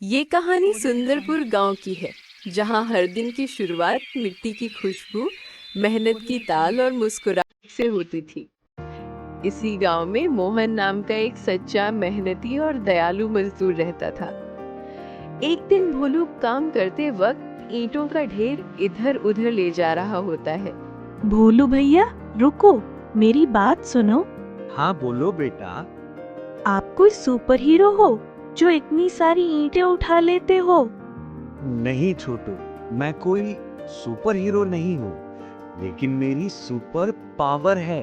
ये कहानी सुंदरपुर गांव की है, जहां हर दिन की शुरुआत मिट्टी की खुशबू, मेहनत की ताल और मुस्कुराहट से होती थी। इसी गांव में मोहन नाम का एक सच्चा, मेहनती और दयालु मजदूर रहता था। एक दिन भोलू काम करते वक्त ईंटों का ढेर इधर उधर ले जा रहा होता है। भोलू भैया, रुको, मेरी बात सुनो। हाँ बोलो बेटा। आप कोई सुपर हीरो हो जो इतनी सारी ईंटें उठा लेते हो? नहीं छोटू, मैं कोई सुपर हीरो नहीं हूँ, लेकिन मेरी सुपर पावर है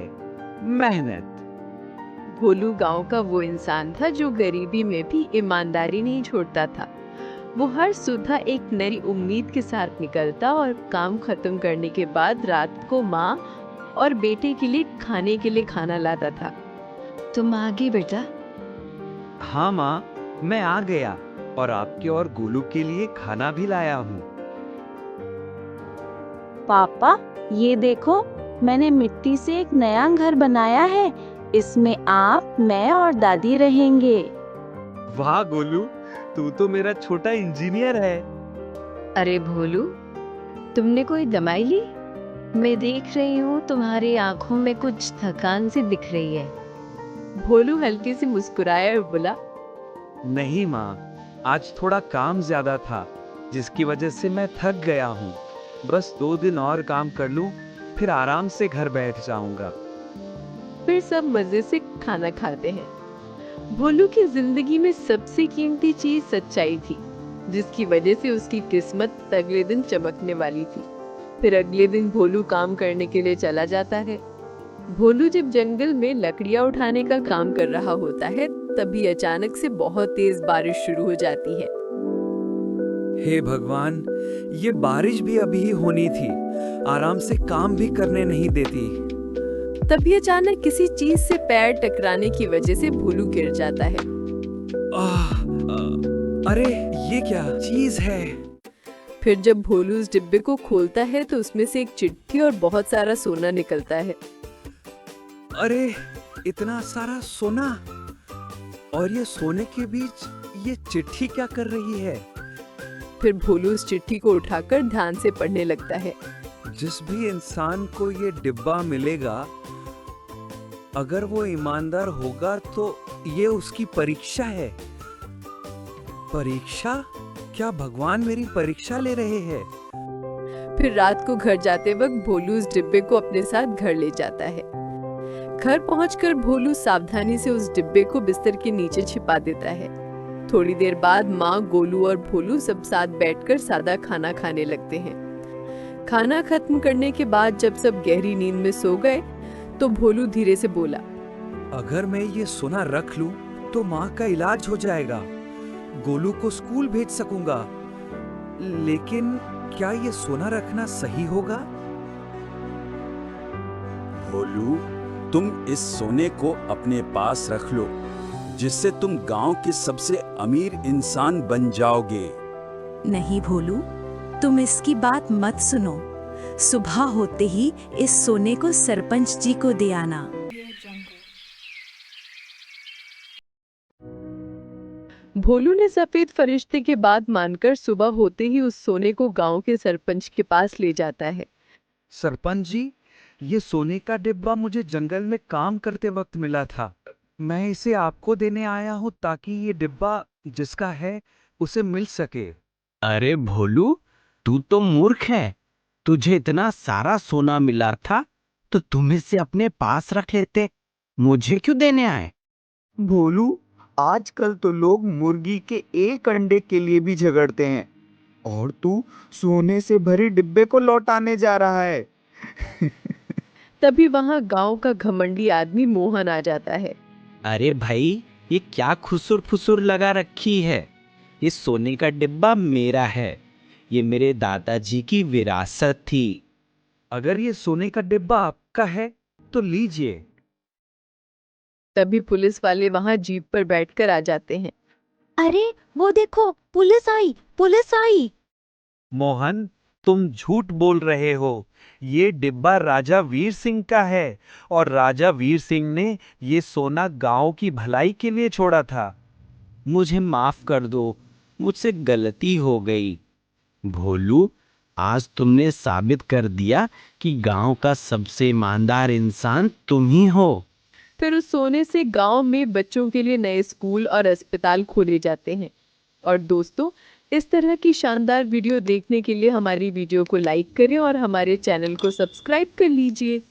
मेहनत। भोलू गांव का वो इंसान था जो गरीबी में भी ईमानदारी नहीं छोड़ता था। वो हर सुबह एक नई उम्मीद के साथ निकलता और काम खत्म करने के बाद रात को माँ और बेटे के लिए खाने के लिए खाना लाता था। तुम आ गई बेटा? हाँ माँ, मैं आ गया और आपके और गोलू के लिए खाना भी लाया हूँ। पापा, ये देखो, मैंने मिट्टी से एक नया घर बनाया है। इसमें आप, मैं और दादी रहेंगे। वाह गोलू, तू तो मेरा छोटा इंजीनियर है। अरे भोलू, तुमने कोई दवाई ली? मैं देख रही हूँ तुम्हारी आंखों में कुछ थकान सी दिख रही है। भोलू हल्की सी मुस्कुराया और बोला, नहीं माँ, आज थोड़ा काम ज्यादा था, जिसकी वजह से मैं थक गया हूँ। बस 2 दिन और काम कर लूँ, फिर आराम से घर बैठ जाऊंगा। फिर सब मजे से खाना खाते हैं। भोलू की जिंदगी में सबसे कीमती चीज सच्चाई थी, जिसकी वजह से उसकी किस्मत अगले दिन चमकने वाली थी। फिर अगले दिन भोलू काम करने के लिए चला जाता है। भोलू जब जंगल में लकड़ियां उठाने का काम कर रहा होता है, तभी अचानक से बहुत तेज बारिश शुरू हो जाती है। हे भगवान, ये बारिश भी अभी ही होनी थी, आराम से काम भी करने नहीं देती। तभी अचानक किसी चीज से पैर टकराने की वजह से भोलू गिर जाता है। अरे ये क्या चीज है? फिर जब भोलू उस डिब्बे को खोलता है तो उसमें से एक चिट्ठी और बहुत सारा सोना निकलता है। अरे इतना सारा सोना, और ये सोने के बीच ये चिट्ठी क्या कर रही है? फिर भोलू उस चिट्ठी को उठाकर ध्यान से पढ़ने लगता है। जिस भी इंसान को ये डिब्बा मिलेगा, अगर वो ईमानदार होगा तो ये उसकी परीक्षा है। परीक्षा? क्या भगवान मेरी परीक्षा ले रहे हैं? फिर रात को घर जाते वक्त भोलू उस डिब्बे को अपने साथ घर ले जाता है। घर पहुंचकर भोलू सावधानी से उस डिब्बे को बिस्तर के नीचे छिपा देता है। थोड़ी देर बाद माँ, गोलू और भोलू सब साथ बैठकर सादा खाना खाने लगते हैं। खाना खत्म करने के बाद जब सब गहरी नींद में सो गए, तो भोलू धीरे से बोला, अगर मैं ये सोना रख लूं तो माँ का इलाज हो जाएगा, गोलू को स्कूल भेज सकूंगा। लेकिन क्या ये सोना रखना सही होगा? भोलू, तुम इस सोने को अपने पास रख लो, जिससे तुम गांव के सबसे अमीर इंसान बन जाओगे। नहीं भोलू, तुम इसकी बात मत सुनो। सुबह होते ही इस सोने को सरपंच जी को दे आना। भोलू ने सफेद फरिश्ते की बात मानकर सुबह होते ही उस सोने को गांव के सरपंच के पास ले जाता है। सरपंच जी, ये सोने का डिब्बा मुझे जंगल में काम करते वक्त मिला था। मैं इसे आपको देने आया हूँ ताकि ये डिब्बा जिसका है उसे मिल सके। अरे भोलू, तू तो मूर्ख है। तुझे इतना सारा सोना मिला था तो तुम इसे अपने पास रख लेते, मुझे क्यों देने आए? भोलू, आजकल तो लोग मुर्गी के एक अंडे के लिए भी झगड़ते हैं, और तू सोने से भरी डिब्बे को लौटाने जा रहा है। तभी वहां गांव का घमंडी आदमी मोहन आ जाता है। अरे भाई, ये क्या खुसुर फुसुर लगा रखी है? ये सोने का डिब्बा मेरा है। ये मेरे दादाजी की विरासत थी। अगर ये सोने का डिब्बा आपका है तो लीजिए। तभी पुलिस वाले वहां जीप पर बैठकर आ जाते हैं। अरे वो देखो, पुलिस आई, पुलिस आई। मोहन, तुम झूठ बोल रहे हो। ये डिब्बा राजा वीर सिंह का है और राजा वीर सिंह ने ये सोना गांव की भलाई के लिए छोड़ा था। मुझे माफ कर दो। मुझसे गलती हो गई। भोलू, आज तुमने साबित कर दिया कि गांव का सबसे ईमानदार इंसान तुम ही हो। फिर उस सोने से गांव में बच्चों के लिए नए स्कूल और अस्पताल खोले जाते हैं। और दोस्तों, इस तरह की शानदार वीडियो देखने के लिए हमारी वीडियो को लाइक करें और हमारे चैनल को सब्सक्राइब कर लीजिए।